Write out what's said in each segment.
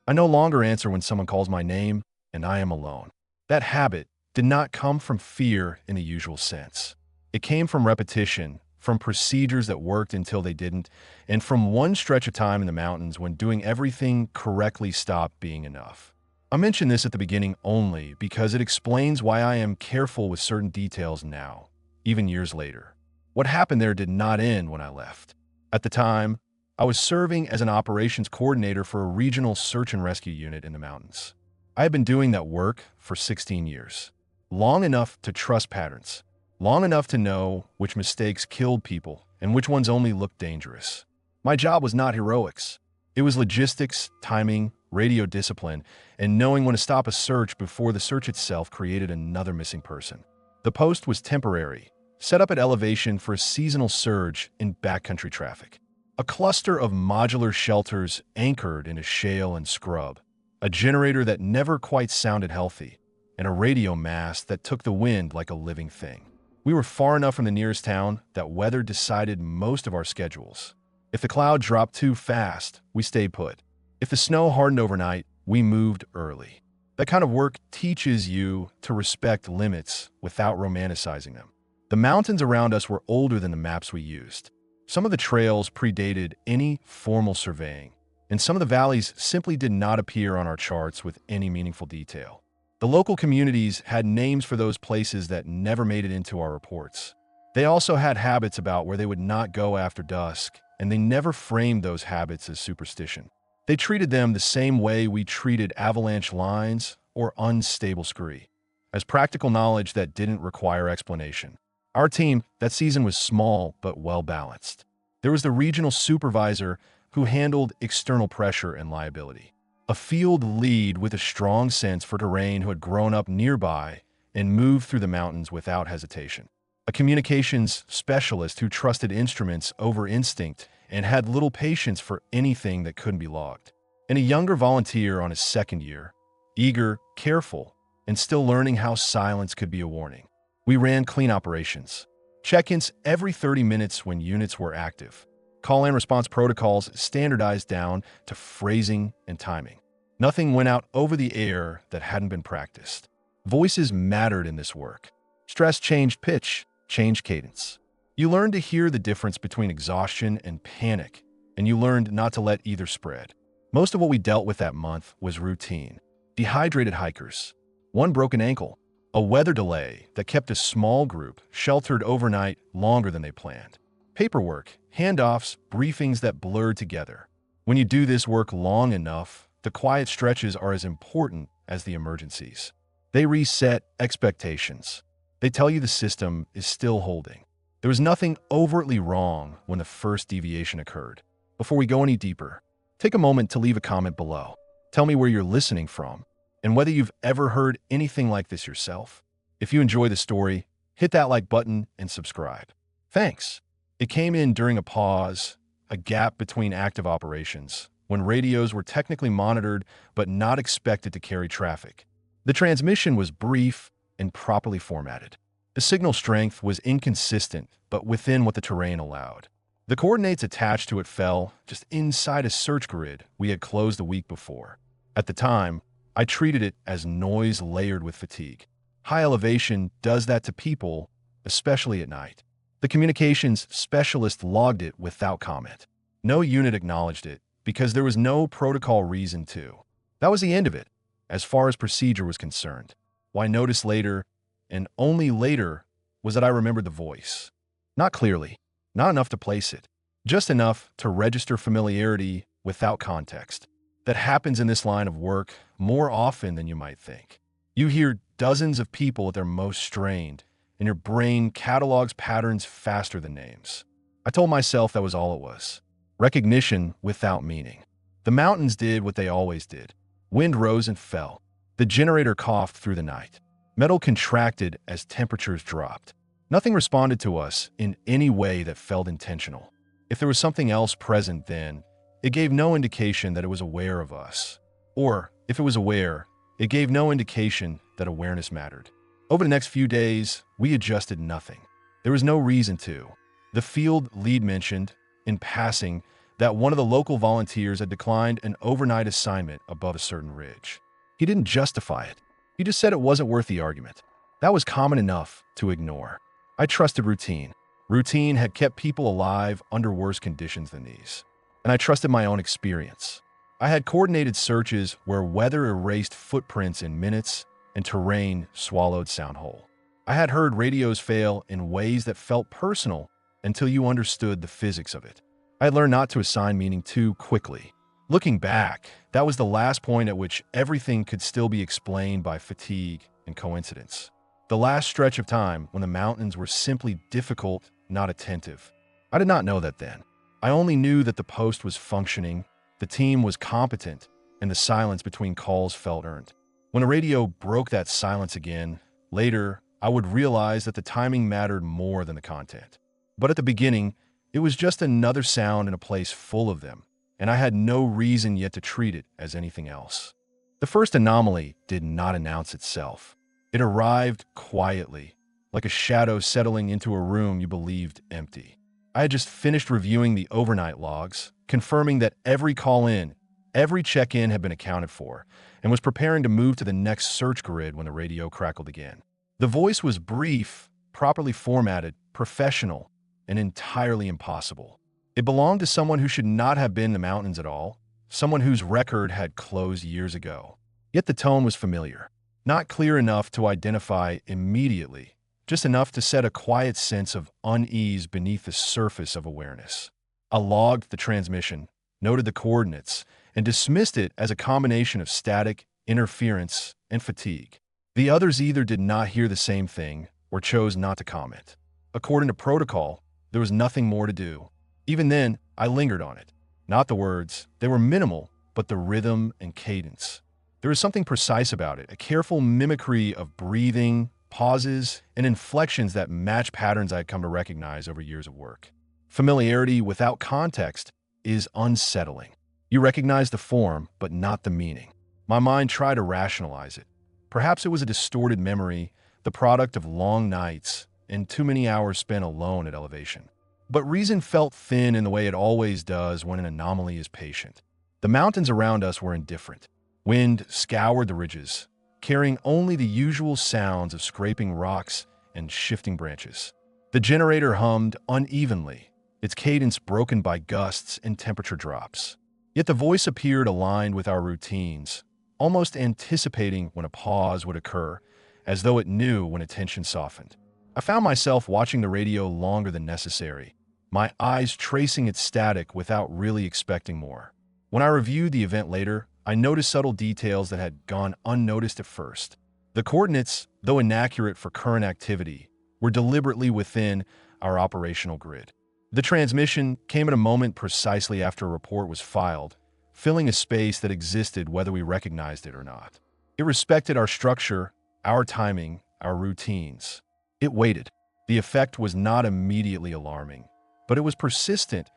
I no longer answer when someone calls my name, and I am alone. That habit did not come from fear in the usual sense. It came from repetition, from procedures that worked until they didn't, and from one stretch of time in the mountains when doing everything correctly stopped being enough. I mention this at the beginning only because it explains why I am careful with certain details now, even years later. What happened there did not end when I left. At the time, I was serving as an operations coordinator for a regional search and rescue unit in the mountains. I had been doing that work for 16 years, long enough to trust patterns, long enough to know which mistakes killed people and which ones only looked dangerous. My job was not heroics. It was logistics, timing, radio discipline, and knowing when to stop a search before the search itself created another missing person. The post was temporary, set up at elevation for a seasonal surge in backcountry traffic. A cluster of modular shelters anchored in a shale and scrub, a generator that never quite sounded healthy, and a radio mast that took the wind like a living thing. We were far enough from the nearest town that weather decided most of our schedules. If the cloud dropped too fast, we stayed put. If the snow hardened overnight, we moved early. That kind of work teaches you to respect limits without romanticizing them. The mountains around us were older than the maps we used. Some of the trails predated any formal surveying, and some of the valleys simply did not appear on our charts with any meaningful detail. The local communities had names for those places that never made it into our reports. They also had habits about where they would not go after dusk, and they never framed those habits as superstition. They treated them the same way we treated avalanche lines or unstable scree, as practical knowledge that didn't require explanation. Our team that season was small but well-balanced. There was the regional supervisor who handled external pressure and liability, a field lead with a strong sense for terrain who had grown up nearby and moved through the mountains without hesitation, a communications specialist who trusted instruments over instinct and had little patience for anything that couldn't be logged, and a younger volunteer on his second year, eager, careful, and still learning how silence could be a warning. We ran clean operations, check-ins every 30 minutes when units were active, call and response protocols standardized down to phrasing and timing. Nothing went out over the air that hadn't been practiced. Voices mattered in this work. Stress changed pitch, changed cadence. You learned to hear the difference between exhaustion and panic, and you learned not to let either spread. Most of what we dealt with that month was routine. Dehydrated hikers, one broken ankle, a weather delay that kept a small group sheltered overnight longer than they planned. Paperwork, handoffs, briefings that blurred together. When you do this work long enough, the quiet stretches are as important as the emergencies. They reset expectations. They tell you the system is still holding. There was nothing overtly wrong when the first deviation occurred. Before we go any deeper, take a moment to leave a comment below. Tell me where you're listening from, and whether you've ever heard anything like this yourself. If you enjoy the story, hit that like button and subscribe. Thanks. It came in during a pause, a gap between active operations, when radios were technically monitored but not expected to carry traffic. The transmission was brief and properly formatted. The signal strength was inconsistent but within what the terrain allowed. The coordinates attached to it fell just inside a search grid we had closed the week before. At the time, I treated it as noise layered with fatigue. High elevation does that to people, especially at night. The communications specialist logged it without comment. No unit acknowledged it because there was no protocol reason to. That was the end of it, as far as procedure was concerned. Why notice later, and only later, was that I remembered the voice. Not clearly, not enough to place it, just enough to register familiarity without context. That happens in this line of work more often than you might think. You hear dozens of people at their most strained, and your brain catalogs patterns faster than names. I told myself that was all it was. Recognition without meaning. The mountains did what they always did. Wind rose and fell. The generator coughed through the night. Metal contracted as temperatures dropped. Nothing responded to us in any way that felt intentional. If there was something else present then, it gave no indication that it was aware of us. Or, if it was aware, it gave no indication that awareness mattered. Over the next few days, we adjusted nothing. There was no reason to. The field lead mentioned, in passing, that one of the local volunteers had declined an overnight assignment above a certain ridge. He didn't justify it. He just said it wasn't worth the argument. That was common enough to ignore. I trusted routine. Routine had kept people alive under worse conditions than these. And I trusted my own experience. I had coordinated searches where weather erased footprints in minutes and terrain swallowed sound whole. I had heard radios fail in ways that felt personal until you understood the physics of it. I had learned not to assign meaning too quickly. Looking back, that was the last point at which everything could still be explained by fatigue and coincidence. The last stretch of time when the mountains were simply difficult, not attentive. I did not know that then. I only knew that the post was functioning, the team was competent, and the silence between calls felt earned. When a radio broke that silence again, later, I would realize that the timing mattered more than the content. But at the beginning, it was just another sound in a place full of them, and I had no reason yet to treat it as anything else. The first anomaly did not announce itself. It arrived quietly, like a shadow settling into a room you believed empty. I had just finished reviewing the overnight logs, confirming that every call-in, every check-in had been accounted for, and was preparing to move to the next search grid when the radio crackled again. The voice was brief, properly formatted, professional, and entirely impossible. It belonged to someone who should not have been in the mountains at all, someone whose record had closed years ago. Yet the tone was familiar. Not clear enough to identify immediately, just enough to set a quiet sense of unease beneath the surface of awareness. I logged the transmission, noted the coordinates, and dismissed it as a combination of static, interference, and fatigue. The others either did not hear the same thing or chose not to comment. According to protocol, there was nothing more to do. Even then, I lingered on it. Not the words, they were minimal, but the rhythm and cadence. There was something precise about it, a careful mimicry of breathing, pauses, and inflections that match patterns I had come to recognize over years of work. Familiarity without context is unsettling. You recognize the form, but not the meaning. My mind tried to rationalize it. Perhaps it was a distorted memory, the product of long nights and too many hours spent alone at elevation. But reason felt thin in the way it always does when an anomaly is patient. The mountains around us were indifferent. Wind scoured the ridges, carrying only the usual sounds of scraping rocks and shifting branches. The generator hummed unevenly, its cadence broken by gusts and temperature drops. Yet the voice appeared aligned with our routines, almost anticipating when a pause would occur, as though it knew when attention softened. I found myself watching the radio longer than necessary, my eyes tracing its static without really expecting more. When I reviewed the event later, I noticed subtle details that had gone unnoticed at first. The coordinates, though inaccurate for current activity, were deliberately within our operational grid. The transmission came at a moment precisely after a report was filed, filling a space that existed whether we recognized it or not. It respected our structure, our timing, our routines. It waited. The effect was not immediately alarming, but it was persistent,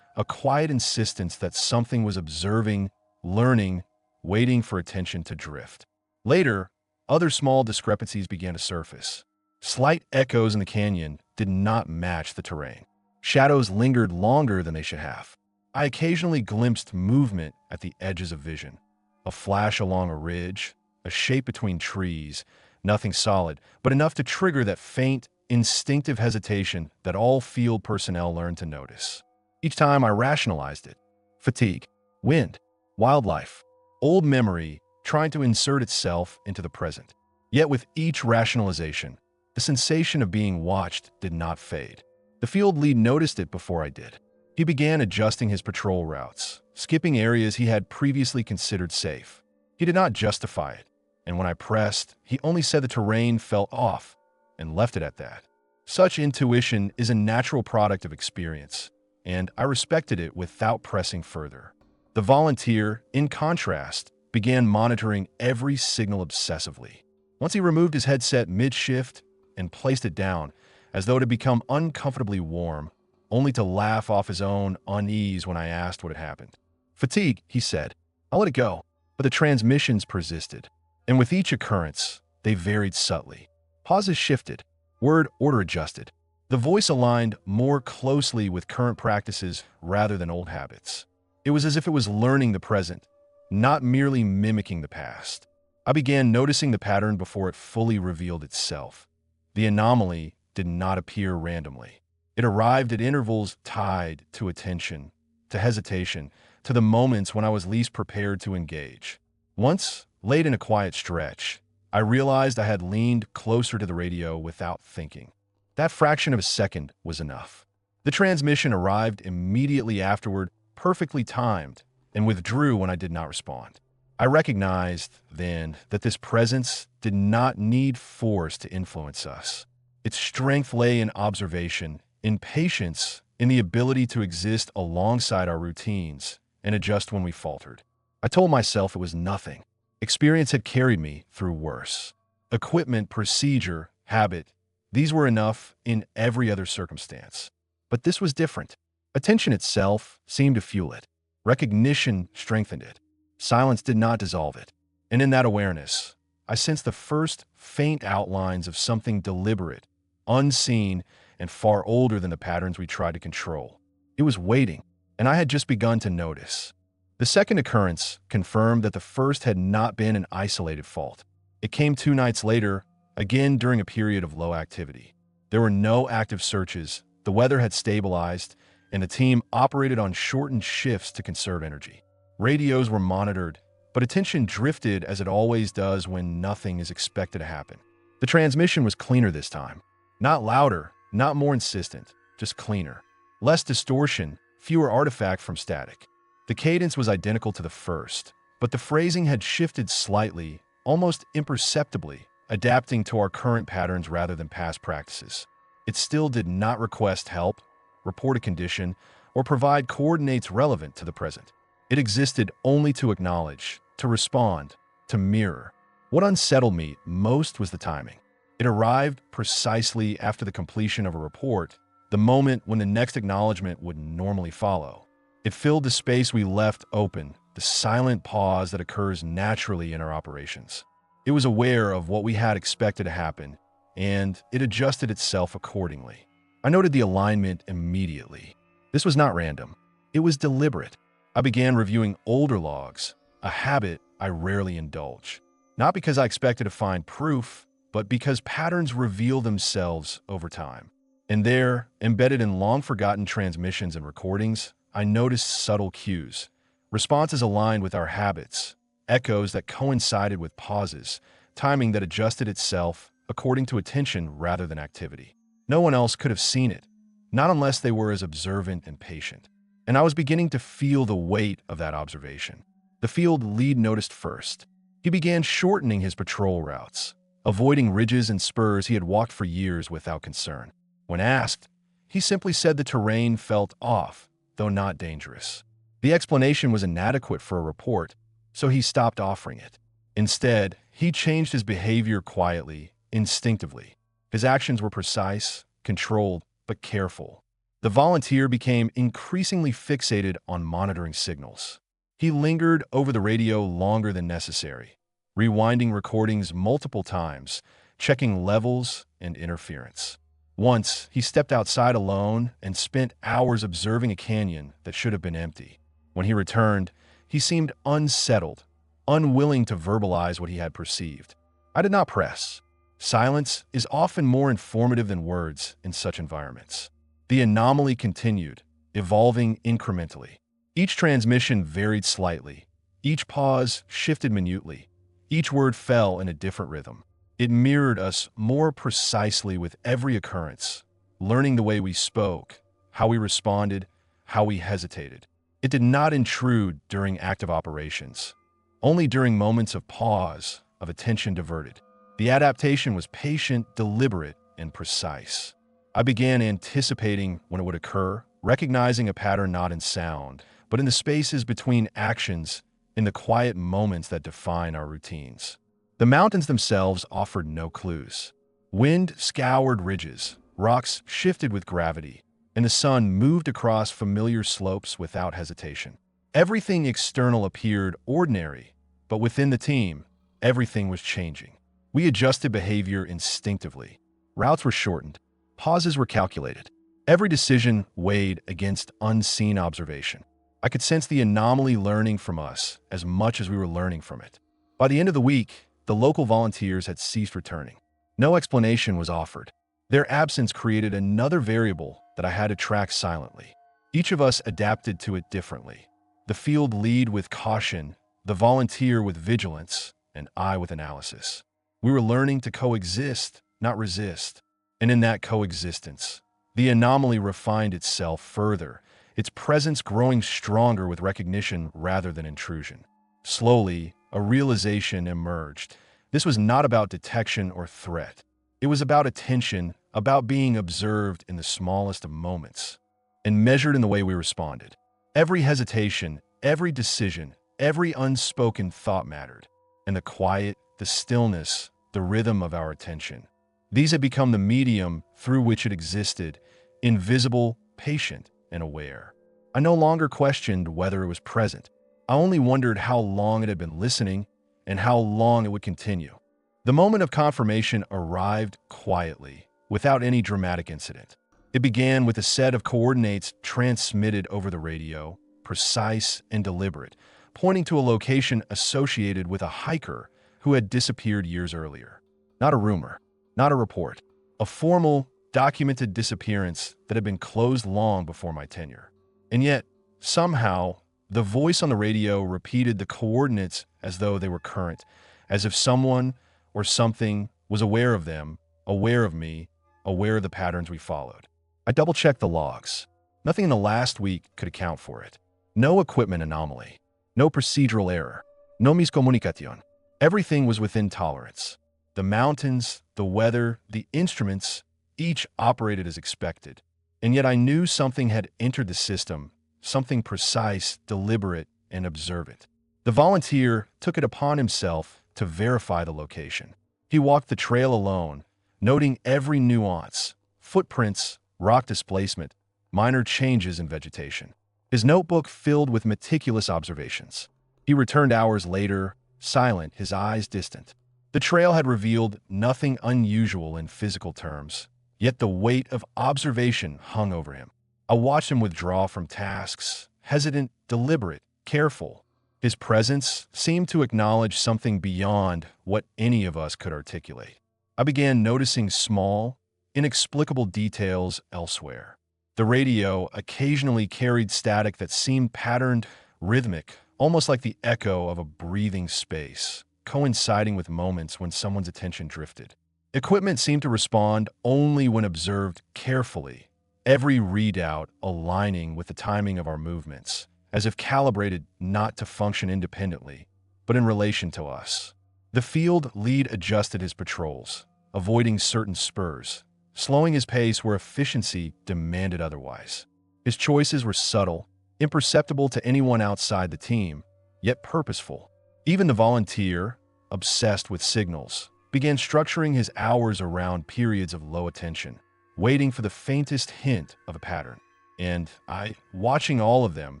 a quiet insistence that something was observing, learning, waiting for attention to drift. Later, other small discrepancies began to surface. Slight echoes in the canyon did not match the terrain. Shadows lingered longer than they should have. I occasionally glimpsed movement at the edges of vision. A flash along a ridge, a shape between trees, nothing solid, but enough to trigger that faint, instinctive hesitation that all field personnel learned to notice. Each time I rationalized it. Fatigue, wind, wildlife, old memory trying to insert itself into the present. Yet with each rationalization, the sensation of being watched did not fade. The field lead noticed it before I did. He began adjusting his patrol routes, skipping areas he had previously considered safe. He did not justify it, and when I pressed, he only said the terrain felt off and left it at that. Such intuition is a natural product of experience, and I respected it without pressing further. The volunteer, in contrast, began monitoring every signal obsessively. Once he removed his headset mid-shift and placed it down, as though it had become uncomfortably warm, only to laugh off his own unease when I asked what had happened. Fatigue, he said. I'll let it go. But the transmissions persisted, and with each occurrence, they varied subtly. Pauses shifted, word order adjusted. The voice aligned more closely with current practices rather than old habits. It was as if it was learning the present, not merely mimicking the past. I began noticing the pattern before it fully revealed itself. The anomaly did not appear randomly. It arrived at intervals tied to attention, to hesitation, to the moments when I was least prepared to engage. Once, late in a quiet stretch, I realized I had leaned closer to the radio without thinking. That fraction of a second was enough. The transmission arrived immediately afterward, perfectly timed, and withdrew when I did not respond. I recognized then that this presence did not need force to influence us. Its strength lay in observation, in patience, in the ability to exist alongside our routines and adjust when we faltered. I told myself it was nothing. Experience had carried me through worse. Equipment, procedure, habit, these were enough in every other circumstance. But this was different. Attention itself seemed to fuel it. Recognition strengthened it. Silence did not dissolve it. And in that awareness, I sensed the first faint outlines of something deliberate, unseen, and far older than the patterns we tried to control. It was waiting, and I had just begun to notice. The second occurrence confirmed that the first had not been an isolated fault. It came 2 nights later, again during a period of low activity. There were no active searches, the weather had stabilized, and the team operated on shortened shifts to conserve energy. Radios were monitored, but attention drifted as it always does when nothing is expected to happen. The transmission was cleaner this time. Not louder, not more insistent, just cleaner. Less distortion, fewer artifacts from static. The cadence was identical to the first, but the phrasing had shifted slightly, almost imperceptibly, adapting to our current patterns rather than past practices. It still did not request help, report a condition, or provide coordinates relevant to the present. It existed only to acknowledge, to respond, to mirror. What unsettled me most was the timing. It arrived precisely after the completion of a report, the moment when the next acknowledgement would normally follow. It filled the space we left open, the silent pause that occurs naturally in our operations. It was aware of what we had expected to happen, and it adjusted itself accordingly. I noted the alignment immediately. This was not random. It was deliberate. I began reviewing older logs, a habit I rarely indulge. Not because I expected to find proof, but because patterns reveal themselves over time. And there, embedded in long-forgotten transmissions and recordings, I noticed subtle cues, responses aligned with our habits, echoes that coincided with pauses, timing that adjusted itself according to attention rather than activity. No one else could have seen it, not unless they were as observant and patient. And I was beginning to feel the weight of that observation. The field lead noticed first. He began shortening his patrol routes, avoiding ridges and spurs he had walked for years without concern. When asked, he simply said the terrain felt off, though not dangerous. The explanation was inadequate for a report, so he stopped offering it. Instead, he changed his behavior quietly, instinctively. His actions were precise, controlled, but careful. The volunteer became increasingly fixated on monitoring signals. He lingered over the radio longer than necessary, rewinding recordings multiple times, checking levels and interference. Once, he stepped outside alone and spent hours observing a canyon that should have been empty. When he returned, he seemed unsettled, unwilling to verbalize what he had perceived. I did not press. Silence is often more informative than words in such environments. The anomaly continued, evolving incrementally. Each transmission varied slightly. Each pause shifted minutely. Each word fell in a different rhythm. It mirrored us more precisely with every occurrence, learning the way we spoke, how we responded, how we hesitated. It did not intrude during active operations, only during moments of pause, of attention diverted. The adaptation was patient, deliberate, and precise. I began anticipating when it would occur, recognizing a pattern not in sound, but in the spaces between actions, in the quiet moments that define our routines. The mountains themselves offered no clues. Wind scoured ridges, rocks shifted with gravity, and the sun moved across familiar slopes without hesitation. Everything external appeared ordinary, but within the team, everything was changing. We adjusted behavior instinctively. Routes were shortened. Pauses were calculated. Every decision weighed against unseen observation. I could sense the anomaly learning from us as much as we were learning from it. By the end of the week, the local volunteers had ceased returning. No explanation was offered. Their absence created another variable that I had to track silently. Each of us adapted to it differently. The field lead with caution, the volunteer with vigilance, and I with analysis. We were learning to coexist, not resist. And in that coexistence, the anomaly refined itself further, its presence growing stronger with recognition rather than intrusion. Slowly, a realization emerged. This was not about detection or threat. It was about attention, about being observed in the smallest of moments, and measured in the way we responded. Every hesitation, every decision, every unspoken thought mattered, and the quiet, the stillness, the rhythm of our attention. These had become the medium through which it existed, invisible, patient, and aware. I no longer questioned whether it was present. I only wondered how long it had been listening and how long it would continue. The moment of confirmation arrived quietly, without any dramatic incident. It began with a set of coordinates transmitted over the radio, precise and deliberate, pointing to a location associated with a hiker who had disappeared years earlier. Not a rumor, not a report, a formal, documented disappearance that had been closed long before my tenure. And yet, somehow, the voice on the radio repeated the coordinates as though they were current, as if someone or something was aware of them, aware of me, aware of the patterns we followed. I double-checked the logs. Nothing in the last week could account for it. No equipment anomaly, no procedural error, no miscomunicación. Everything was within tolerance. The mountains, the weather, the instruments, each operated as expected. And yet I knew something had entered the system, something precise, deliberate, and observant. The volunteer took it upon himself to verify the location. He walked the trail alone, noting every nuance, footprints, rock displacement, minor changes in vegetation. His notebook filled with meticulous observations. He returned hours later, silent, his eyes distant. The trail had revealed nothing unusual in physical terms, yet the weight of observation hung over him. I watched him withdraw from tasks, hesitant, deliberate, careful. His presence seemed to acknowledge something beyond what any of us could articulate. I began noticing small, inexplicable details elsewhere. The radio occasionally carried static that seemed patterned, rhythmic, almost like the echo of a breathing space, coinciding with moments when someone's attention drifted. Equipment seemed to respond only when observed carefully, every readout aligning with the timing of our movements, as if calibrated not to function independently, but in relation to us. The field lead adjusted his patrols, avoiding certain spurs, slowing his pace where efficiency demanded otherwise. His choices were subtle, imperceptible to anyone outside the team, yet purposeful. Even the volunteer, obsessed with signals, began structuring his hours around periods of low attention, waiting for the faintest hint of a pattern. And I, watching all of them,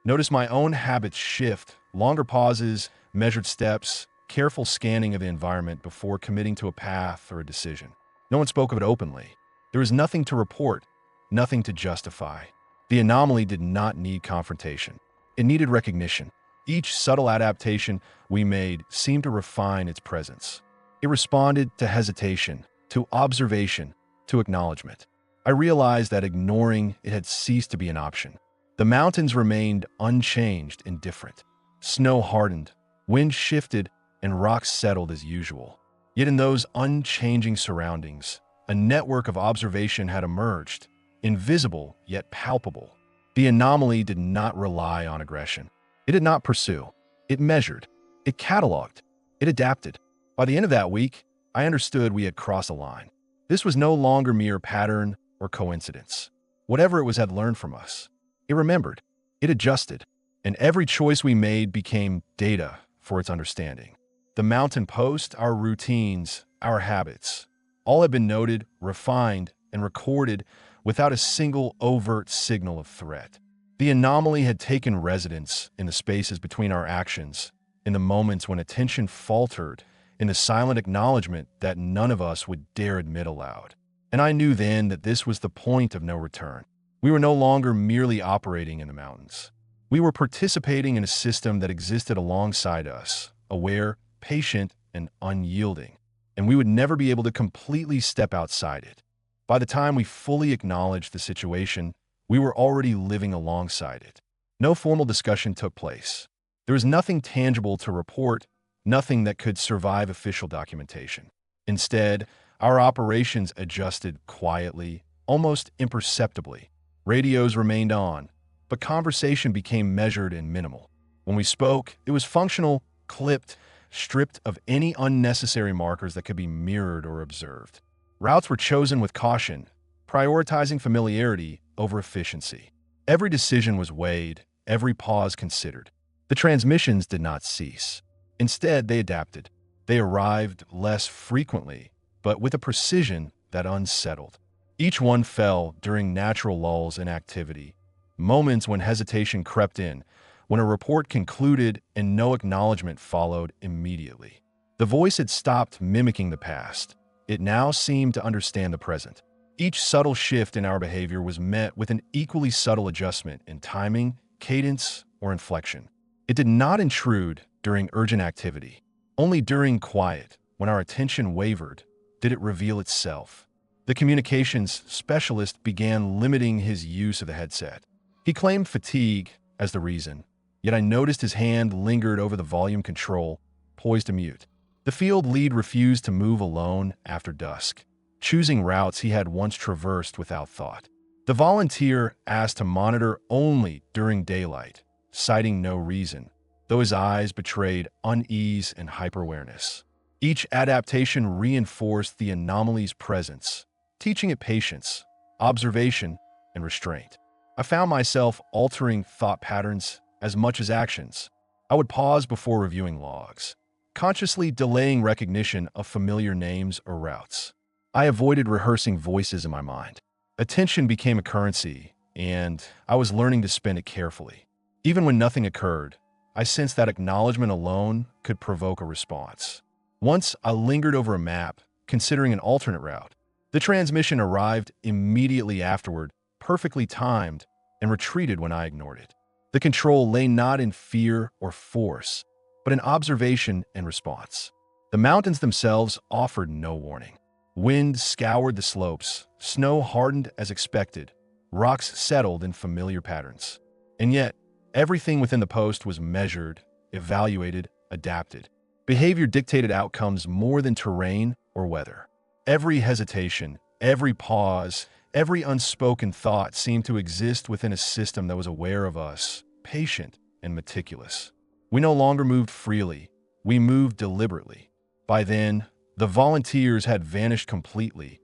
noticed my own habits shift, longer pauses, measured steps, careful scanning of the environment before committing to a path or a decision. No one spoke of it openly. There was nothing to report, nothing to justify. The anomaly did not need confrontation. It needed recognition. Each subtle adaptation we made seemed to refine its presence. It responded to hesitation, to observation, to acknowledgement. I realized that ignoring it had ceased to be an option. The mountains remained unchanged and different. Snow hardened, wind shifted, and rocks settled as usual. Yet in those unchanging surroundings, a network of observation had emerged, invisible yet palpable. The anomaly did not rely on aggression. It did not pursue. It measured. It cataloged. It adapted. By the end of that week, I understood we had crossed a line. This was no longer mere pattern or coincidence. Whatever it was had learned from us. It remembered. It adjusted. And every choice we made became data for its understanding. The mountain post, our routines, our habits, all had been noted, refined, and recorded without a single overt signal of threat. The anomaly had taken residence in the spaces between our actions, in the moments when attention faltered, in the silent acknowledgement that none of us would dare admit aloud. And I knew then that this was the point of no return. We were no longer merely operating in the mountains. We were participating in a system that existed alongside us, aware, patient, and unyielding. And we would never be able to completely step outside it. By the time we fully acknowledged the situation, we were already living alongside it. No formal discussion took place. There was nothing tangible to report, nothing that could survive official documentation. Instead, our operations adjusted quietly, almost imperceptibly. Radios remained on, but conversation became measured and minimal. When we spoke, it was functional, clipped, stripped of any unnecessary markers that could be mirrored or observed. Routes were chosen with caution, prioritizing familiarity over efficiency. Every decision was weighed, every pause considered. The transmissions did not cease. Instead, they adapted. They arrived less frequently, but with a precision that unsettled. Each one fell during natural lulls in activity, moments when hesitation crept in, when a report concluded and no acknowledgement followed immediately. The voice had stopped mimicking the past. It now seemed to understand the present. Each subtle shift in our behavior was met with an equally subtle adjustment in timing, cadence, or inflection. It did not intrude during urgent activity. Only during quiet, when our attention wavered, did it reveal itself. The communications specialist began limiting his use of the headset. He claimed fatigue as the reason, yet I noticed his hand lingered over the volume control, poised to mute. The field lead refused to move alone after dusk, choosing routes he had once traversed without thought. The volunteer asked to monitor only during daylight, citing no reason, though his eyes betrayed unease and hyper-awareness. Each adaptation reinforced the anomaly's presence, teaching it patience, observation, and restraint. I found myself altering thought patterns as much as actions. I would pause before reviewing logs, consciously delaying recognition of familiar names or routes. I avoided rehearsing voices in my mind. Attention became a currency, and I was learning to spend it carefully. Even when nothing occurred, I sensed that acknowledgement alone could provoke a response. Once I lingered over a map, considering an alternate route. The transmission arrived immediately afterward, perfectly timed, and retreated when I ignored it. The control lay not in fear or force, but in observation and response. The mountains themselves offered no warning. Wind scoured the slopes, snow hardened as expected, rocks settled in familiar patterns. And yet, everything within the post was measured, evaluated, adapted. Behavior dictated outcomes more than terrain or weather. Every hesitation, every pause, every unspoken thought seemed to exist within a system that was aware of us, patient and meticulous. We no longer moved freely, we moved deliberately. By then, the volunteers had vanished completely,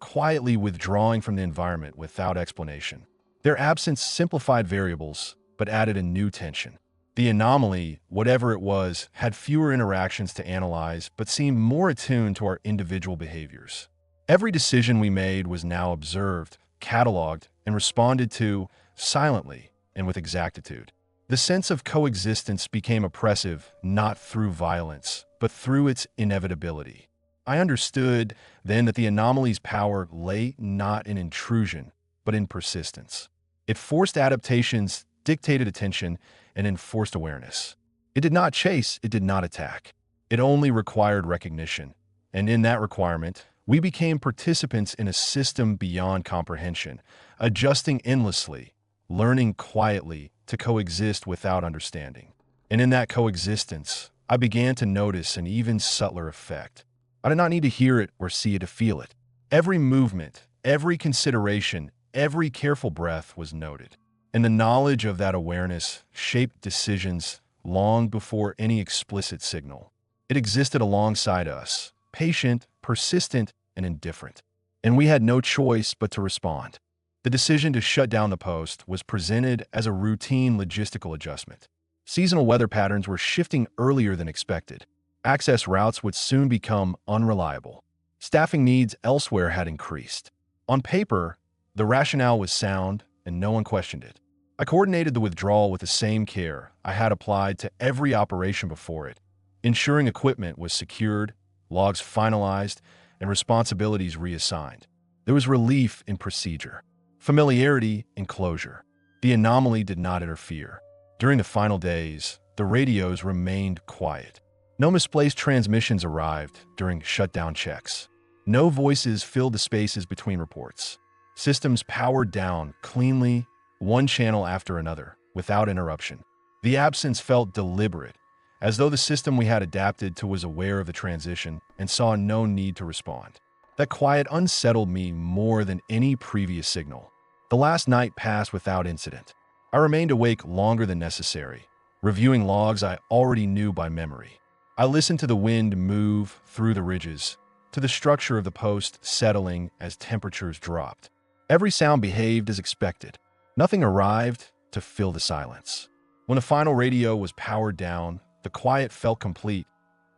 quietly withdrawing from the environment without explanation. Their absence simplified variables, but added a new tension. The anomaly, whatever it was, had fewer interactions to analyze, but seemed more attuned to our individual behaviors. Every decision we made was now observed, cataloged, and responded to silently and with exactitude. The sense of coexistence became oppressive, not through violence, but through its inevitability. I understood then that the anomaly's power lay not in intrusion, but in persistence. It forced adaptations, dictated attention, and enforced awareness. It did not chase, it did not attack. It only required recognition. And in that requirement, we became participants in a system beyond comprehension, adjusting endlessly, learning quietly to coexist without understanding. And in that coexistence, I began to notice an even subtler effect. I did not need to hear it or see it to feel it. Every movement, every consideration, every careful breath was noted. And the knowledge of that awareness shaped decisions long before any explicit signal. It existed alongside us, patient, persistent, and indifferent. And we had no choice but to respond. The decision to shut down the post was presented as a routine logistical adjustment. Seasonal weather patterns were shifting earlier than expected. Access routes would soon become unreliable. Staffing needs elsewhere had increased. On paper, the rationale was sound, and no one questioned it. I coordinated the withdrawal with the same care I had applied to every operation before it, ensuring equipment was secured, logs finalized, and responsibilities reassigned. There was relief in procedure, familiarity in closure. The anomaly did not interfere. During the final days, the radios remained quiet. No misplaced transmissions arrived during shutdown checks. No voices filled the spaces between reports. Systems powered down cleanly, one channel after another, without interruption. The absence felt deliberate, as though the system we had adapted to was aware of the transition and saw no need to respond. That quiet unsettled me more than any previous signal. The last night passed without incident. I remained awake longer than necessary, reviewing logs I already knew by memory. I listened to the wind move through the ridges, to the structure of the post settling as temperatures dropped. Every sound behaved as expected. Nothing arrived to fill the silence. When the final radio was powered down, the quiet felt complete,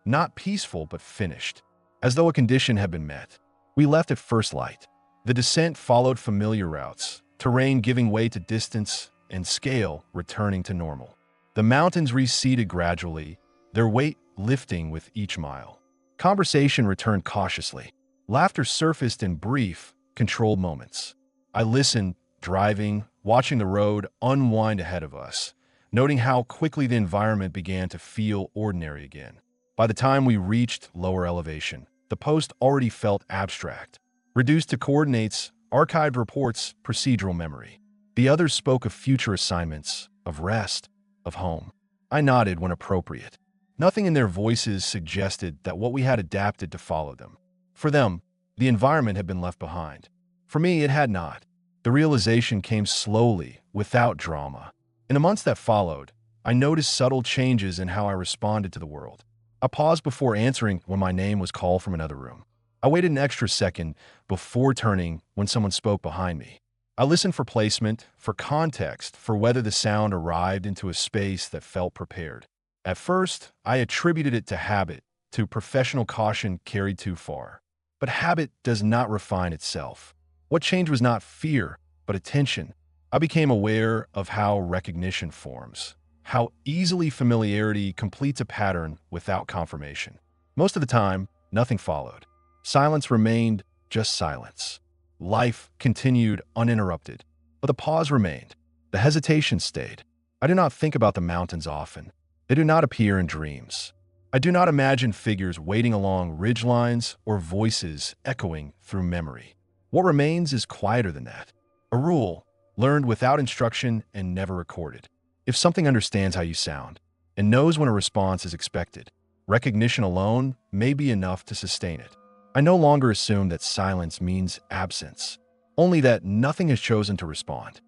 not peaceful but finished, as though a condition had been met. We left at first light. The descent followed familiar routes, terrain giving way to distance and scale returning to normal. The mountains receded gradually, their weight lifting with each mile. Conversation returned cautiously. Laughter surfaced in brief, controlled moments. I listened, driving, watching the road unwind ahead of us, noting how quickly the environment began to feel ordinary again. By the time we reached lower elevation, the post already felt abstract, reduced to coordinates, archived reports, procedural memory. The others spoke of future assignments, of rest, of home. I nodded when appropriate. Nothing in their voices suggested that what we had adapted to follow them. For them, the environment had been left behind. For me, it had not. The realization came slowly, without drama. In the months that followed, I noticed subtle changes in how I responded to the world. I paused before answering when my name was called from another room. I waited an extra second before turning when someone spoke behind me. I listened for placement, for context, for whether the sound arrived into a space that felt prepared. At first, I attributed it to habit, to professional caution carried too far. But habit does not refine itself. What changed was not fear, but attention. I became aware of how recognition forms, how easily familiarity completes a pattern without confirmation. Most of the time, nothing followed. Silence remained just silence. Life continued uninterrupted, but the pause remained. The hesitation stayed. I do not think about the mountains often. They do not appear in dreams. I do not imagine figures waiting along ridgelines or voices echoing through memory. What remains is quieter than that. A rule, learned without instruction and never recorded. If something understands how you sound and knows when a response is expected, recognition alone may be enough to sustain it. I no longer assume that silence means absence, only that nothing has chosen to respond.